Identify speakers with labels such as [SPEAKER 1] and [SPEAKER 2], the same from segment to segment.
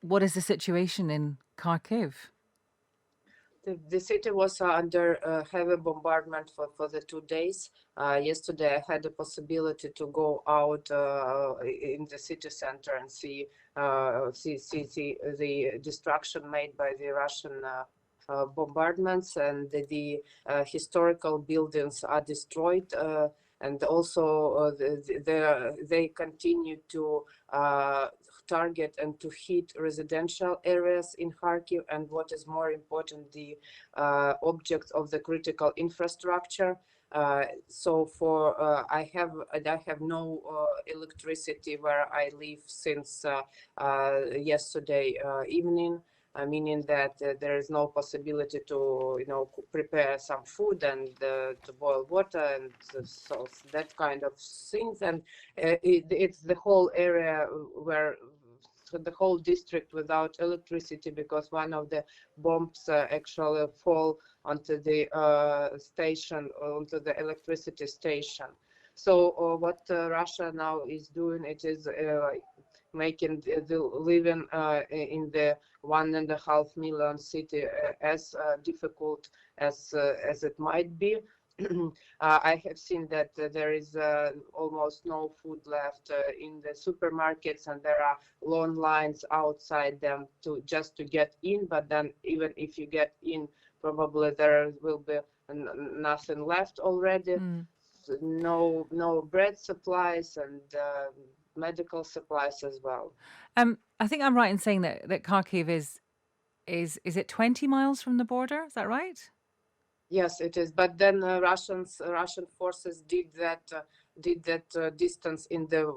[SPEAKER 1] what is the situation in Kharkiv?
[SPEAKER 2] The city was under heavy bombardment for the 2 days. Yesterday, I had the possibility to go out in the city center and see the destruction made by the Russian bombardments, and historical buildings are destroyed. And also, they continue to target and to hit residential areas in Kharkiv, and what is more important, the objects of the critical infrastructure. So for I have no electricity where I live since yesterday evening. Meaning that there is no possibility to prepare some food and to boil water and so that kind of things. And it's the whole area where the whole district without electricity, because one of the bombs actually fall onto the station, onto the electricity station. So what Russia now is doing, it is making the living in the 1.5 million city as difficult as it might be. I have seen that there is almost no food left in the supermarkets, and there are long lines outside them just to get in. But then, even if you get in, probably there will be nothing left already.
[SPEAKER 1] Mm.
[SPEAKER 2] No bread supplies and medical supplies as well.
[SPEAKER 1] I think I'm right in saying that Kharkiv is it 20 miles from the border? Is that right?
[SPEAKER 2] Yes, it is. But then Russian forces did that distance in the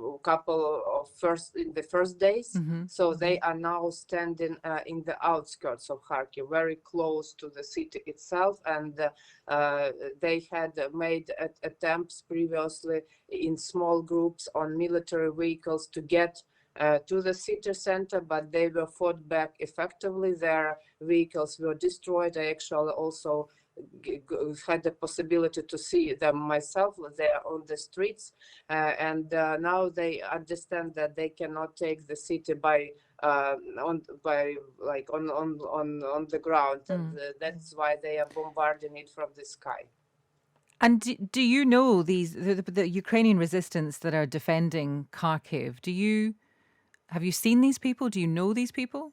[SPEAKER 2] first days.
[SPEAKER 1] Mm-hmm.
[SPEAKER 2] So they are now standing in the outskirts of Kharkiv, very close to the city itself, and they had made attempts previously in small groups on military vehicles to get to the city center, but they were fought back effectively. Their vehicles were destroyed. I actually also had the possibility to see them myself there on the streets, and now they understand that they cannot take the city on the ground, and that's why they are bombarding it from the sky.
[SPEAKER 1] And do you know the Ukrainian resistance that are defending Kharkiv? Have you seen these people? Do you know these people?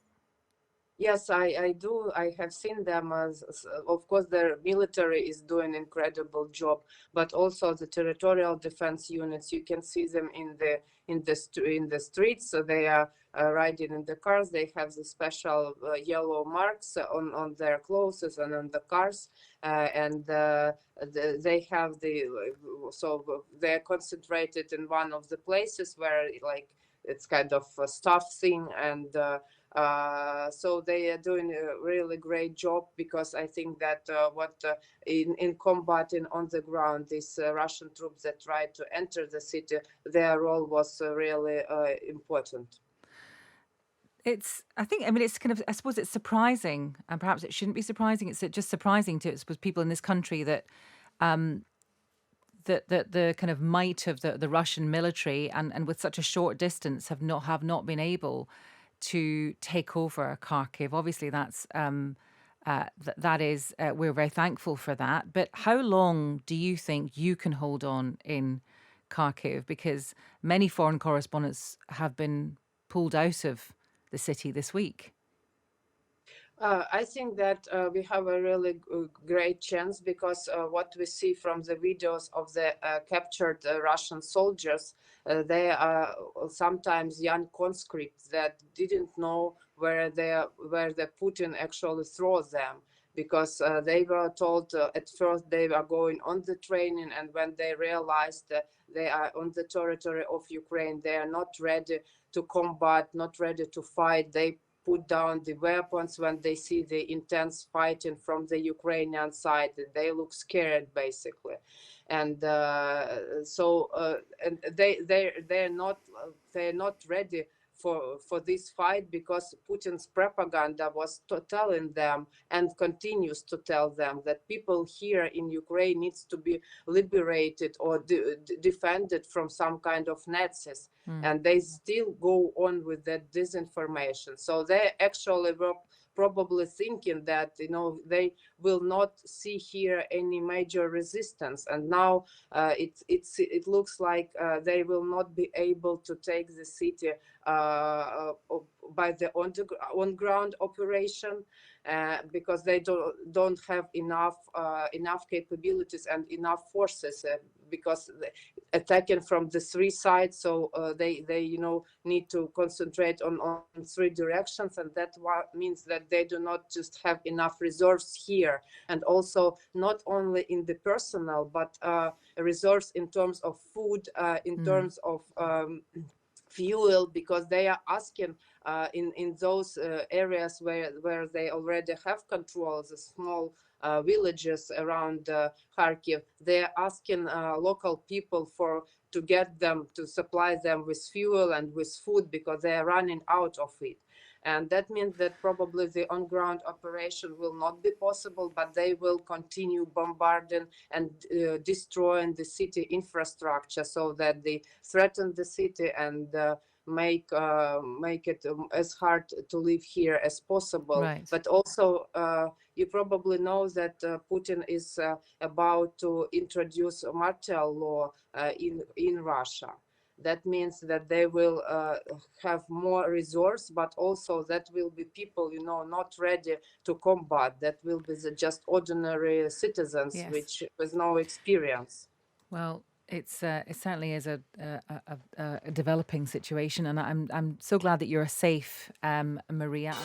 [SPEAKER 2] Yes, I do. I have seen them. Of course, their military is doing incredible job, but also the territorial defense units. You can see them in the streets. So they are riding in the cars. They have the special yellow marks on their clothes and on the cars, and they have so they're concentrated in one of the places where like it's kind of a staff thing, and so they are doing a really great job, because I think that in combating on the ground, these Russian troops that tried to enter the city, their role was really important.
[SPEAKER 1] I mean, it's kind of, I suppose it's surprising, and perhaps it shouldn't be surprising. It's just surprising to, I suppose, people in this country that that the kind of might of the Russian military and with such a short distance have not been able to take over Kharkiv. Obviously, that is we're very thankful for that. But how long do you think you can hold on in Kharkiv? Because many foreign correspondents have been pulled out of the city this week.
[SPEAKER 2] I think that we have a really great chance, because what we see from the videos of the captured Russian soldiers, they are sometimes young conscripts that didn't know where the Putin actually throws them, because they were told at first they were going on the training, and when they realized that they are on the territory of Ukraine, they are not ready to combat, not ready to fight. They put down the weapons when they see the intense fighting from the Ukrainian side. They look scared, basically, and and they're not ready for this fight, because Putin's propaganda was telling them and continues to tell them that people here in Ukraine needs to be liberated or defended from some kind of Nazis. And they still go on with that disinformation. So they actually were probably thinking that they will not see here any major resistance, and now it looks like they will not be able to take the city by the on-ground operation, because they don't have enough capabilities and enough forces, because attacking from the three sides, so they need to concentrate on three directions, and that means that they do not just have enough resources here, and also not only in the personnel, but resource in terms of food, in terms of fuel, because they are asking in those areas where they already have control, the small villages around Kharkiv. They are asking local people to get them, to supply them with fuel and with food, because they are running out of it. And that means that probably the on-ground operation will not be possible, but they will continue bombarding and destroying the city infrastructure, so that they threaten the city and make it as hard to live here as possible.
[SPEAKER 1] Right.
[SPEAKER 2] But also, you probably know that Putin is about to introduce a martial law in Russia. That means that they will have more resource, but also that will be people, not ready to combat. That will be just ordinary citizens,
[SPEAKER 1] Yes.
[SPEAKER 2] which with no experience.
[SPEAKER 1] Well, it certainly is a developing situation, and I'm so glad that you're safe, Maria.